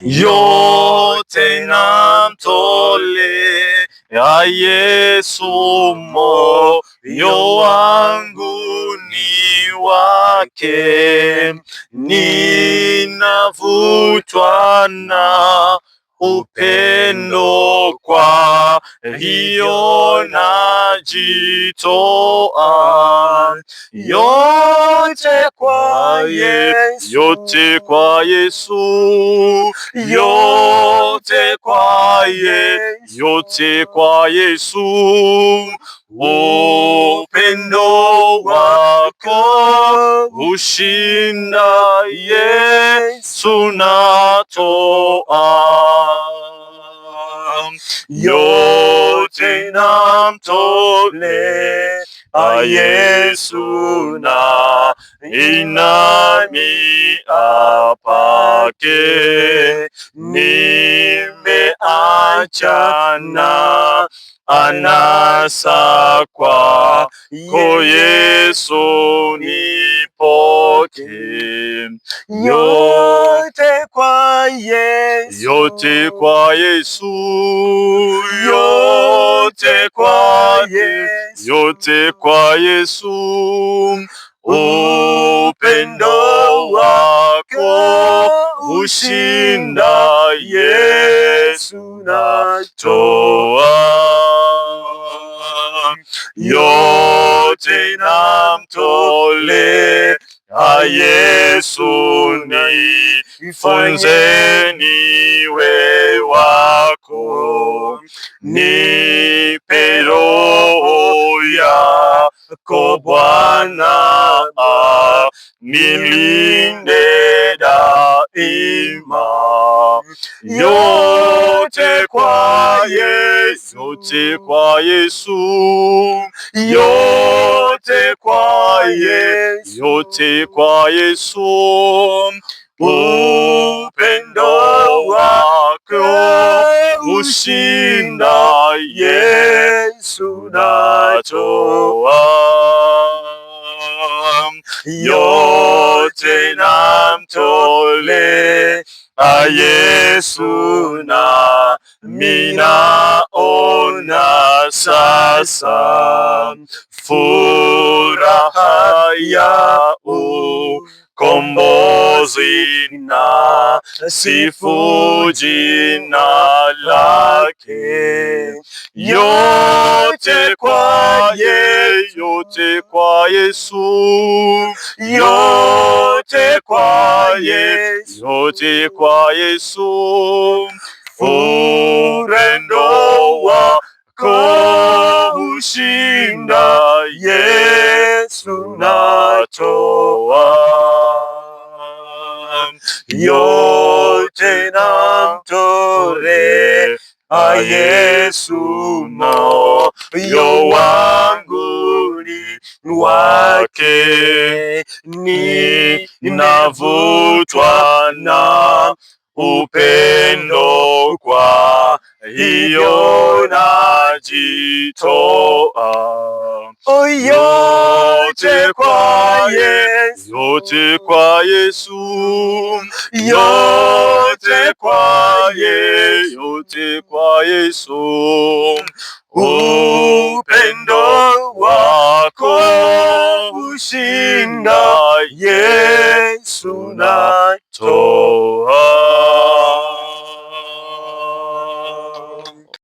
yote namtolea Yesu, moyo wangu ni wake, ninavutwa na upendo, kwa hiyo najitoa. Yote kwa Yesu, yote kwa Yesu, yote kwa Yesu, yote kwa Yesu. Upendo wako ushinda, Yesu natoa. Yote namtolea Yesu, na inami apake, nimeachana anasa, kwako Yesu nipoke. Yote kwa Yesu, yote kwa Yesu, yote kwa Yesu, yote kwa Yesu. Upendo wako ushinda, Yesu natoa. Yote namtolea Yesu, nifunze niwe wako, nipe roho yako Bwana, nilinde daima. Yote kwa Yesu, yote kwa Yesu, yote kwa Yesu, yote kwa Yesu. Upendo wako ushinda, Yesu natoa. Yote namtolea Yesu, na minaona sasa furaha ya ukombozi, na sifu jina lake. Yote kwa Yesu, yote kwa Yesu, yote kwa Yesu, yote kwa Yesu. Upendo wako ushinda, Yesu natoa. Yote namtolea Yesu, moyo wangu ni wake, ninavutwa na upendo, kwa hiyo najitoa. Yote kwa Yesu, yote kwa Yesu, yote kwa Yesu, yote kwa Yesu. Upendo wako ushinda, Yesu natoa.